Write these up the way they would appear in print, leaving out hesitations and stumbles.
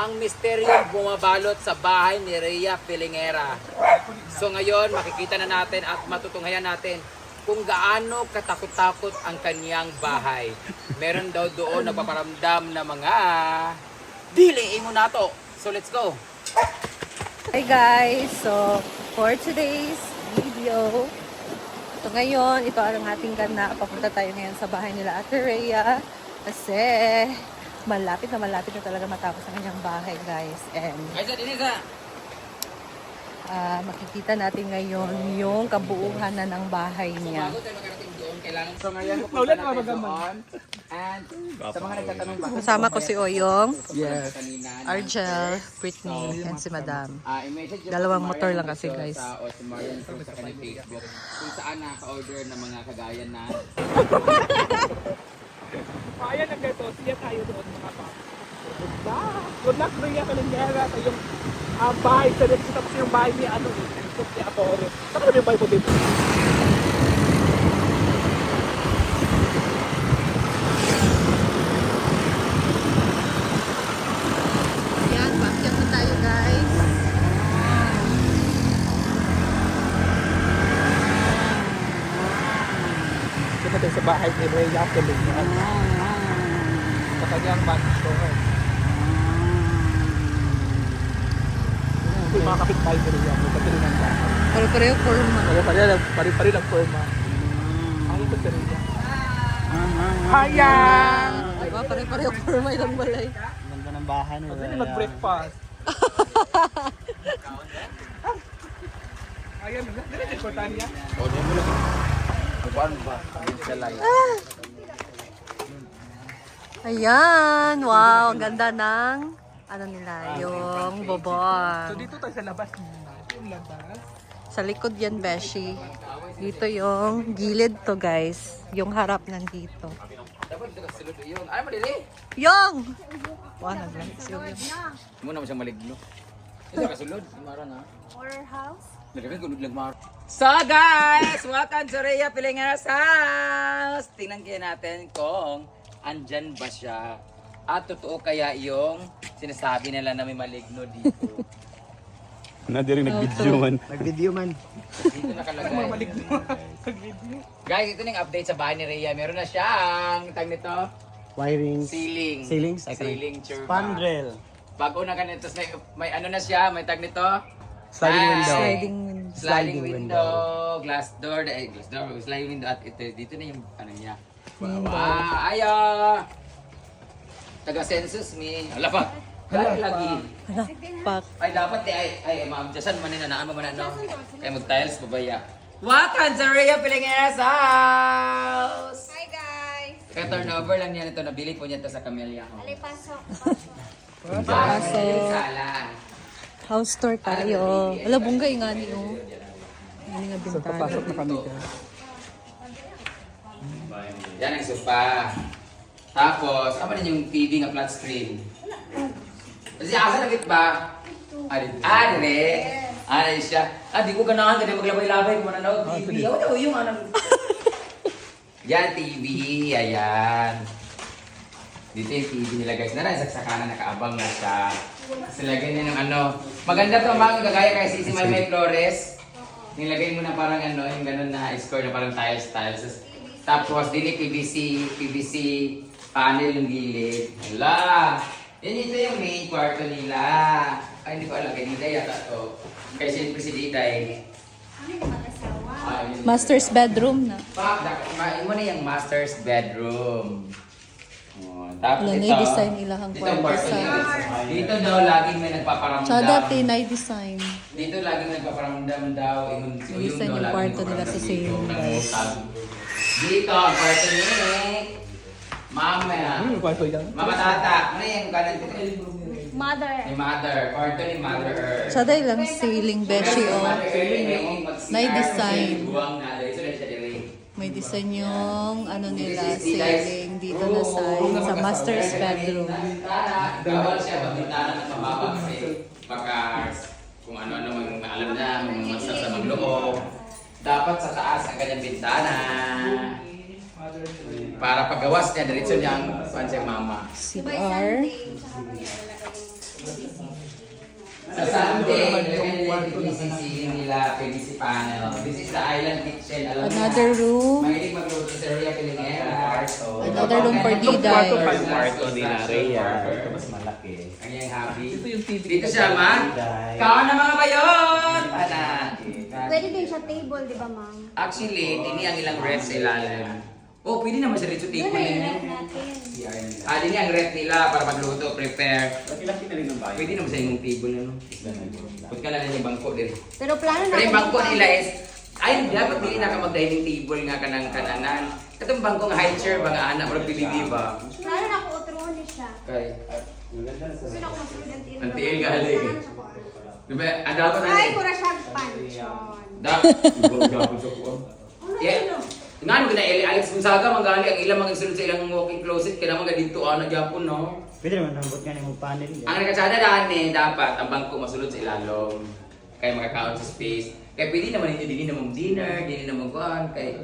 ang misteryong bumabalot sa bahay ni Rhea Filingera. So ngayon, makikita na natin at matutunghayan natin kung gaano katakot-takot ang kaniyang bahay. Meron daw doon nagpaparamdam na mga dili mo na to. So let's go. Hi guys! So, for today's video, so ngayon, ito ang ating gana. Papunta tayo ngayon sa bahay nila Ate Rhea kasi malapit na talaga matapos ang kanyang bahay guys. And makikita natin ngayon yung kabuuhan na ng bahay niya. So ngayon, pupunta natin doon. And sa mga nagtatanong ba? Kasama ko si Oyong, Yes. Argel, Britney, and si Madam. Dalawang motor lang kasi, guys. Sa Osmarian Cruz sa kanyang Facebook. Kung saan naka-order ng mga kagayan na Ayan ang ganito, siya tayo doon mga pa. Good luck Rhea Filingera sa yung bahay sa Red tapos yung bahay ni ano ni Apore. Saka na yung bahay mo dito. Ayan, paakyat na tayo guys. Dito tayo sa bahay ni Rhea Filingera. Sa kanyang mansion. Yung mga kapitbahay ni Rhea, may patuloy ng bahay. Pare-pareho forma. Kaya pari-pari lang forma. Ang ito si Rhea. Hayang! Diba? Pare-pareho forma ilang balay. Ganda ng bahay ni Pwede mag-breakfast. Ayan, dito yung importante niya. Ayan, wow, ang ganda ng ano nila, yung So bobon. dito tayo sa labas muna. Yung labas. Sa likod yan, Beshi. Dito yung gilid to, guys. Yung harap nandito. dapat ito kasulod yun. Ay, madali! Yung! Wow, naglang siyo yun. Muna mo siyang maligno. Ito kasulod. Mara na. Horror house? Nagawin ko lang mara. So guys, welcome to Rhea Filingera's house! Tingnan kaya natin kung andyan ba siya. At totoo kaya yung sinasabi nila na may maligno dito. Na di rin nag-video man. Nag-video man. Dito nakalagay. Guys, ito na yung update sa bahay ni Rhea. Meron na siyang, tag nito, Wirings. ceiling. Ceilings? Ceiling churba. Spandrel. Bago na ganito, may ano na siya, may tag nito. Sliding Ay, window. Sliding window. Sliding window, glass door, sliding window at ito, dito na yung ano niya. Wow, ayo! Taga-census me. Hala pa. Kaya lagi. Pak. Ay, dapat ay, ma'am, jasan man na naan mo man ano. Kaya mag-tiles, babaya. Welcome to Rhea Filingera's house! Hi guys! Kaya turnover lang niya nito, nabili po niya ito sa Camellia Home. Ali, pasok. Pasok. Sala. House tour tayo. Wala, bunggay nga ni, oh. Ano nga So bintana. papasok na kami dyan. Yan ang sofa. Tapos, apa na yung TV nga flat screen? Kasi asa nagit ba? Ari siya. Di ko ganahan kasi maglabay-labay kung nanonood TV. Ano yung ano? Yan, TV. Ayan. Dito yung TV nila guys. Narasaksakana nakaabang na siya. Kasi lagay niya ng ano. Maganda to mga kagaya kay si May Flores. Nilagay mo na parang ano, yung ganun na score na parang tiles. Tapos din PVC panel yung gilid. Hala! Yan ito yung main kwarto nila. Ay, hindi ko alam. Kaya nila yata to. Kaya siyempre si Diday. Master's bedroom na. Mo na yung master's bedroom. Oh, tapos Wala na ito. i-design ilahang Dito kwarto kwarto sa... nila. Dito daw laging may nagpaparamdam. Sa dati, na-design. Dito laging nagpaparamdam daw. Minsan yung kwarto nila sa same, guys. Dito, ang kwarto ni Mama. Yung kwarto yan. Mama Tata. Ano yung kanan? Mother. Ni Mother. Kwarto ni Mother Earth. Sa dahil lang ceiling, Beshi, oh. May design. Buwang na. Dito na siya dili. May design yung ano nila, ceiling dito na side sa master's bedroom. Bawal siya pagbintana ng mababa kasi baka kung ano-ano maalam na, mamasa sa magloob. Dapat sa taas ang kanyang bintana. Para paggawas niya, diretso niya ang saan siyang mama. CR. Sa Sunday, nilagyan nila yung PVC ceiling nila, PVC panel. This is the island kitchen. Alam mo Another na, room. Mahilig magluto si Rhea Pilingera. So, Another room for Diday. Kwarto nila, Rhea. Ito mas malaki. Ang iyang happy. Ito yung TV. Dito siya, ma. Kaon na mga bayon! Ana. Pwede din siya table, di ba, ma'am? Actually, dini ang ilang ref sa ilalim. Oh, pwede naman siya dito table Yun ay ninyo. ref natin. Dini ang ref nila para magluto, prepare. Laki-laki na rin ng bahay. Pwede naman sa inyong table, ano? Put ka na lang yung bangko din. Pero plano na Pero yung ako bangko dito. nila is, ay, dapat dili na ka mag-dining table nga kanang kananan. Katong bangko nga high chair, ba nga anak, wala pili, di ba? Plano na ako uturuan ni siya. Okay. Gusto na ako masunod ang table. Ang tiil galing. Diba, ang dapat na Ay, pura siya panchon. dapat, gagawin sa kuwan. Ano Yeah. yun? Nga ano gina Alex Gonzaga manggali ang ilang mga sulod sa ilang walk-in closet kaya naman dito na gyapon no. Pwede naman nambot nga ng panel. Ang nakatsada daan dapat ang bangko masulod sa ilalom kay makakaon sa space. Kaya pwede naman ninyo din naman dinner, din naman kuan kay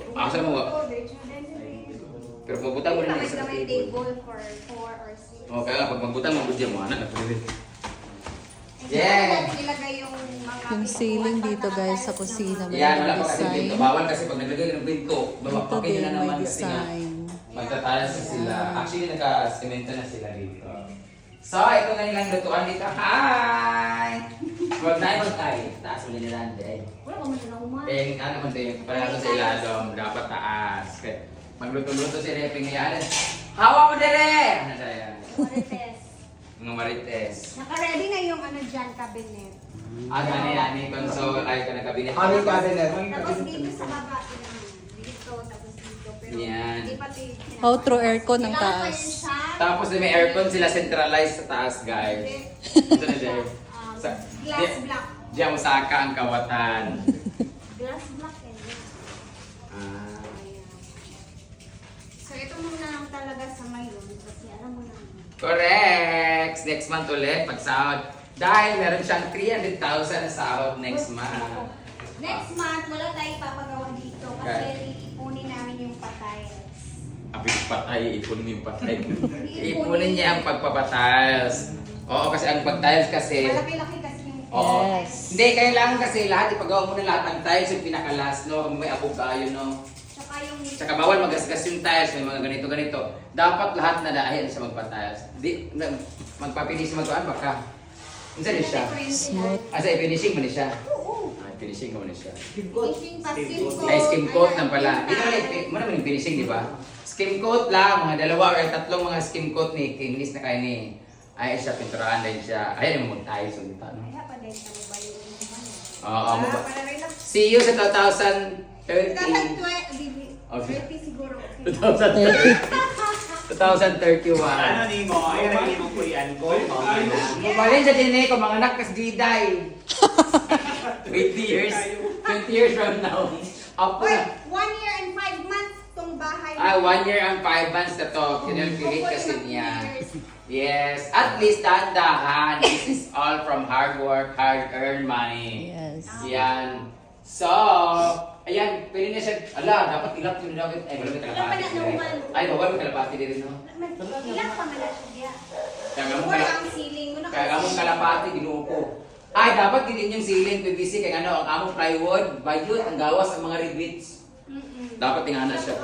asa mo Oh, diretso na din. pero pabutang mo rin May sa may table. table for 4 or 6. Oh, kaya pag magbutang mo budya mo anak na pwede. Yeah. Yeah. Ilagay yung mga Yung ceiling dito guys sa kusina. May Yan, wala pa kasi design. pinto. Bawal kasi pag naglagay ng pinto, Dito babakpakin din na may naman kasi nga. design. Magtatalas na sila. Actually, naka-semento na sila dito. So, ito na nilang lutuan dito. Hi! Huwag na yung tayo. Taas mo nila nande. Wala pa man sila umay. Eh, ano man tayo, parang sa ilalom, dapat taas. Kaya, magluto-luto si Reping yan. Hawa mo dire! Ano tayo? Marites. Mga marites. Naka-ready na yung ano dyan, cabinet. Ano yan, ni console, ay ka na kabinet. Tapos dito sa baba, dito, tapos dito. Pero Yan. hindi pati How through aircon ng Kailangan pa taas. yun siya. Tapos may aircon sila centralized sa taas, guys. Ito na there. Glass block. Diyan Osaka ang kawatan. Glass block eh. Ah. Ayan. So ito muna lang talaga sa ngayon kasi alam mo na. Correct! Next month ulit, pag-sahod. Dahil meron siyang 300,000 na sahod next month. Next month, wala tayong papagawa dito kasi Okay. iipunin namin yung patay. Abis patay, ipunin mo yung patay. Ipunin niya ang pagpapatiles. Oo, kasi ang pag-tiles kasi... Malaki-laki kasi yung Oo. Yes. Hindi, kailangan kasi lahat, ipagawa mo na lahat ng tiles yung pinakalas, no? May abog kayo, no? Tsaka yung... Tsaka bawal magasgas yung tiles, may mga ganito-ganito. Dapat lahat na dahil siya magpa-tiles. Magpapinis magpaan baka. Ano din siya? Smooth. Asa finishing mo ni siya? Oo. Ah, finishing mo ni siya. Finishing pa, skim coat. Ay, skim coat lang pala. Ayan, Dito mo naman yung finishing, di ba? Skim coat lang, mga dalawa or tatlong mga skim coat ni Kinglis na kayo ni. Ay, siya, pinturahan din siya. Ayan yung mag tiles ulit. Ano? Kaya pa din sa mobile yung naman. Oo, mo ba? Para relax. See you sa 2030. 30 siguro. 2031. Ano ni mo? Ay, naging mo kuyan ko. Bumalin sa tine ko, mga anak kas diday. 20 years. 20 years from now. Up Wait, na. 1 year and 5 months tong bahay. 1 year and 5 months na to. Kinalculate kasi niya. Yes. At least dahan-dahan. This is all from hard work, hard-earned money. Yes. Yan. So, ayan, pwede na siya. Ala, dapat ilap yun na. Ay, wala may kalapati. Ay, bawal may kalapati din, no? Ilang pa man siya. Kaya nga mo Wala kalapati. ang ceiling. Kaya among kalapati, ginuupo. Ay, dapat din yung ceiling PVC kaya ano, ang among plywood, bayot, ang gawas ang mga rivets. Dapat tingnan siya.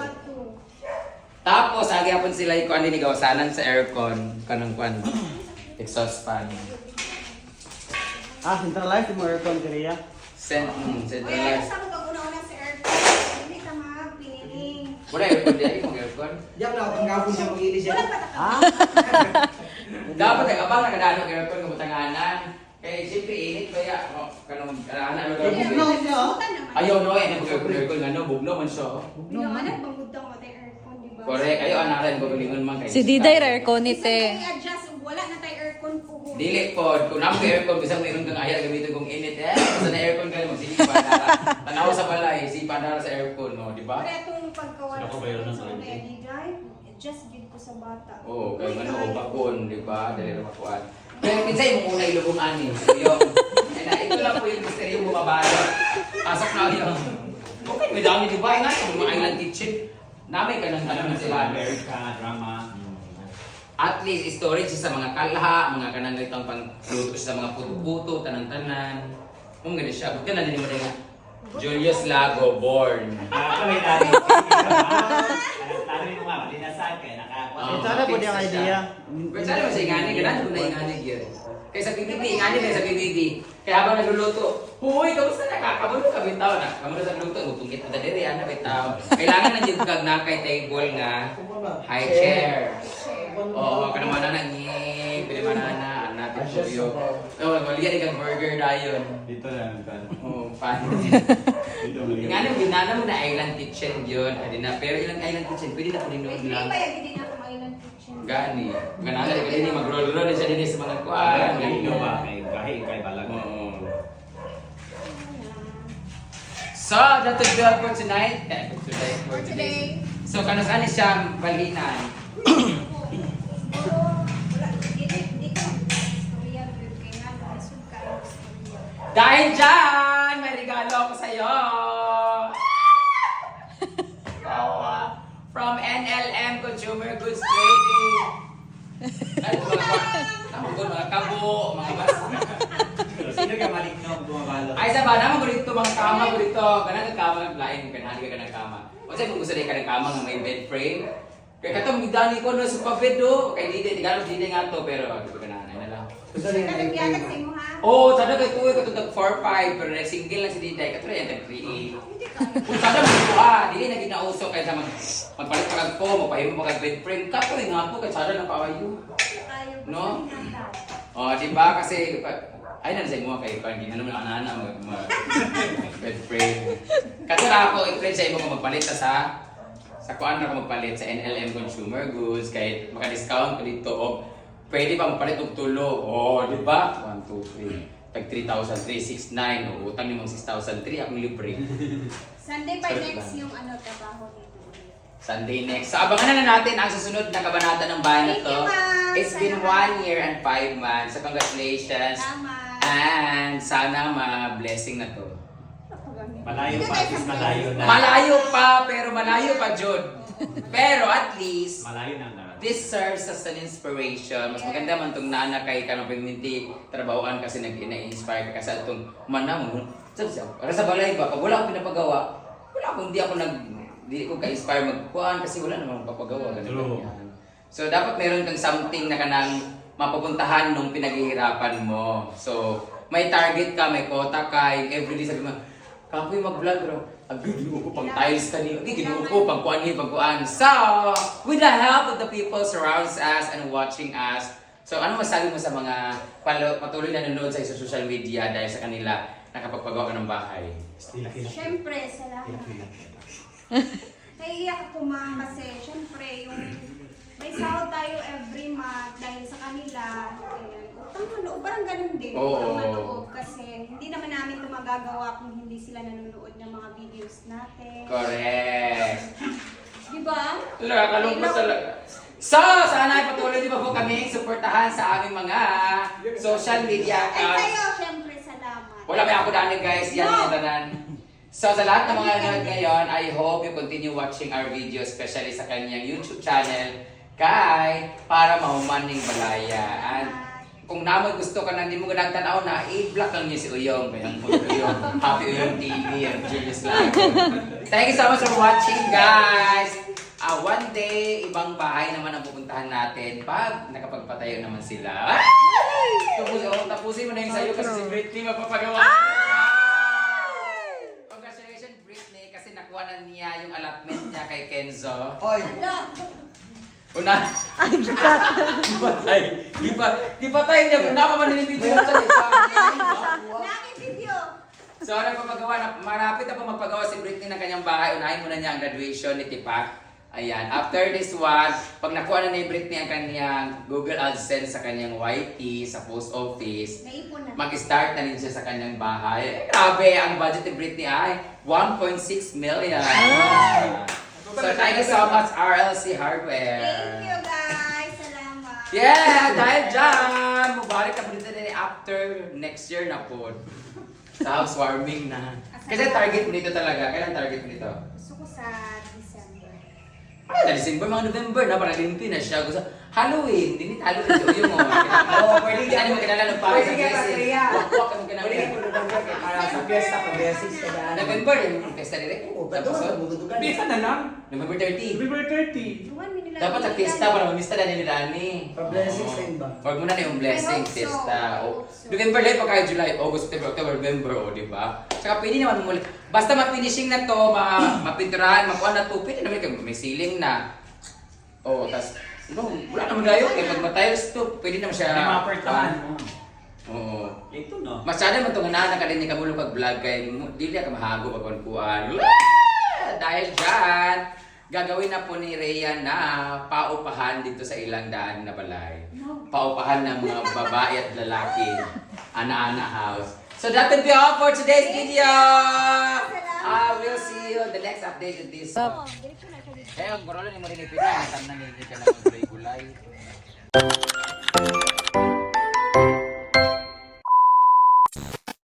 Tapos, agyapon sila yung kuan din gawasanan sa aircon, kanang kuan, exhaust fan. Centralized mo aircon kaya. Kaya Centralized. sa mga una-una sa aircon, hindi ka piniling. Wala aircon din, yung aircon. Diyan na ang gapon siya mag-ilis Wala pa taka. Dapat abang nakadano ng aircon kabutanganan. Kaya siyempre init kaya kanang kanana siya. ayaw no eh aircon ngano bugno man siya. Binamanag bang gudang mo tayo aircon, di ba? Correct, ayo anaran ko lingon man kay. Si Diday aircon Isa ite. i-adjust, wala na tayo aircon po. Dili pod kung namo aircon bisag mayroon kang ayaw gamiton kong init sa na aircon kayo sige para tanaw sa balay si pandara sa aircon no di ba? Pero itong pagkawala Sila ko bayro ng sa rent. una, Diday, adjust gid ko sa bata. Oo, kay Uy, ano ay. bakon di ba dali ra makuan. Pero kinsa imong una ilubong ani yung ito lang po yung misteryo mo mabalo. Pasok na yun. Okay, may dami di ba nga yung mga island kitchen. Namay ka ng ano sila. America, drama. At least storage sa mga kalha, mga kanang itong pangluto sa mga puto-puto, tanan-tanan. Kung gano'n siya, buti na din mo rin Julius Lago, born. Ako may tari. Tari mo nga, linasan kayo, nakakuha. Sana po yung idea. Pero sana mo sa ingani, gano'n mo na ingani yun. Kaya sa PBB, ingani na sa PBB. Kaya habang nagluluto, huy, kamusta na kakabulo ka bitaw na. Kamusta sa luto, mupungkit na dali, ana bitaw. Kailangan na dito kag na kay table nga high chair. Oo, kanama na nangying, pinamana na, natin po yun. Oo, magalian kang burger dayon. Dito lang kan. Oo, fan. Dito lang. Nga nang binana mo na island kitchen yun. Adi na, pero ilang island kitchen, pwede na po rin Wait, doon lang. may bayag din ako island kitchen. Gani. Ganala ka din mag-roll-roll na siya din sa mga kuan. Ganito ba? Kay balag. Oo. So, that will be all for tonight. For today. So, kanusan siya balinan. Dahil dyan, may regalo ako sa'yo. From NLM Consumer Goods Trading. Ay, mga kabo, mga basta. Sino ka maliknong bumabalo? Ay, sa ba, naman ko dito, mga kama ko dito. Ganang ang kama ng lain, kanahali ka ng kama. O sa'yo, kung gusto rin ka ng kama ng may bed frame. Kaya katong midani ko no sa pabed do. Kaya hindi nga to, pero di ba gananay na lang. Nalagyan sa imo ha? Oo, sada kay kuya katong 4-5, pero single lang si Diday, katong yan tag-3-8. Kung sada mo ko dili na ginauso kaya sa magpalit pa kag ko, magpahimo pa kag bed frame. Kato rin nga po, kaya sada na paayo. No? Oh, di ba? Kasi, ay na sa imo kay hindi na naman ana mag bed frame. Kato na ako, i-trade sa imo kung magpalit sa kuan na ako magpalit sa NLM Consumer Goods, kahit maka-discount ko dito, o pwede pa magpalit og tulo. Oh, di ba? 1, 2, 3. Tag 3,369. O, utang nimong 6,003. Akong libre. Sunday pa next yung trabaho dito. Sunday next. So, abangan na natin ang susunod na kabanata ng bahay na to. Thank you, ma'am. It's been 1 year and 5 months. So, congratulations. Tama. And sana ma-blessing na to. Malayo pa, at least malayo na. Malayo pa, pero malayo pa, Jod. Pero at least, Malayo na naman. this serves as an inspiration. Mas maganda man itong nana kay kanang pagminti trabahoan kasi nag-inspire ka kasi itong manang. Sabi siya, para sa balay ba, pag wala akong pinapagawa, wala akong di ko ka-inspire magkuhan kasi wala namang papagawa. True. Ganun. So dapat meron kang something na kanang mapupuntahan nung pinaghihirapan mo. So may target ka, may quota ka, yung everyday sabi mo, kapoy mag-vlog bro. Ginuo ko pang tiles kanina. Ginuo ko pang kuan. So, with the help of the people surrounds us and watching us. So, ano masabi mo sa mga patuloy na nanonood sa social media dahil sa kanila nakapagpagawa ka ng bahay? Siyempre, salamat. Naiiyak ako ma'am kasi siyempre yung may sahod tayo every month dahil sa kanila. Utang na loob, parang ganun din. Oo. Utang na loob kasi hindi naman namin ito magagawa kung hindi sila nanonood ng mga videos natin. Correct. Diba? Kalungkot talaga. So, sana ay patuloy din pa po kami suportahan sa aming mga social media Ay accounts. kayo, siyempre, salamat. Wala may ako daan guys, yan No. yung tanan. So sa lahat ng mga nanonood ngayon, I hope you continue watching our video, especially sa kanyang YouTube channel, kay para mahuman ng balaya. And kung naman gusto ka na hindi mo ganang tanaw na, i-block lang niyo si Uyong. Kaya ang Uyong, Happy Uyong TV, and Julius Lago. Thank you so much for watching guys! One day, ibang bahay naman ang pupuntahan natin pag nakapagpatayo naman sila. Tapusin mo na yung sayo kasi si Britney mapapagawa. Congratulations Britney kasi nakuha na niya yung allotment niya kay Kenzo. Oy! Una. Ay, Di pa tayo niya. Una pa man nilibidyo sa Lagi video. So, nagpapagawa na, marapit na po magpagawa si Britney ng kanyang bahay. Unahin muna niya ang graduation ni Tipak. Ayan. After this one, pag nakuha na ni Britney ang kanyang Google AdSense sa kanyang YT, sa post office, Naipon na. mag-start na rin siya sa kanyang bahay. Grabe, ang budget ni Britney ay 1.6 million. So, thank you so much, RLC Hardware. Thank you guys. Salamat. Yeah, dahil dyan, mabalik na po dito din after next year na po. Sa housewarming na. Kasi target mo dito talaga. Kailan target mo dito? Gusto ko sa December. Ay, na December, mga November na, parang limpi na siya. Gusto, Halloween, hindi Halloween, uyong mo. Oo, pwede ka. Ano mo kinala ng pare sa blessing? Wak-wak ka mo kinala. Pwede ka November kay para sa fiesta pa blessings ka daan. November, yung festa nila. Oo, pero magugutugan. Bisa na lang. November 30. November 30. Duwan, may nila. Dapat sa fiesta para mamista na nila ni. Pa blessings din ba? Huwag mo na yung blessing, I hope so. fiesta. I O, hope so. November lang, pagka July, August, September, October, November, o, di ba? Tsaka pwede naman muli. Basta ma-finishing na to, mapinturahan, makuha na to, pwede naman may ceiling na. O, tas, wala naman gayo. Eh, pag matiles to, pwede naman siya. May mapertahan mo. Oo. Ito no. Masyado man itong nga ka din ni Kamulo pag-vlog kay dili ka mahago pag-kuan. Dahil dyan, gagawin na po ni Rhea na paupahan dito sa ilang daan na balay. Paupahan ng mga babae at lalaki. Ana-ana house. So that will be all for today's video. I will see you on the next update of this. Kaya ang korolo ni mo rin ipinag, ang tanang ni ka na gulay-gulay.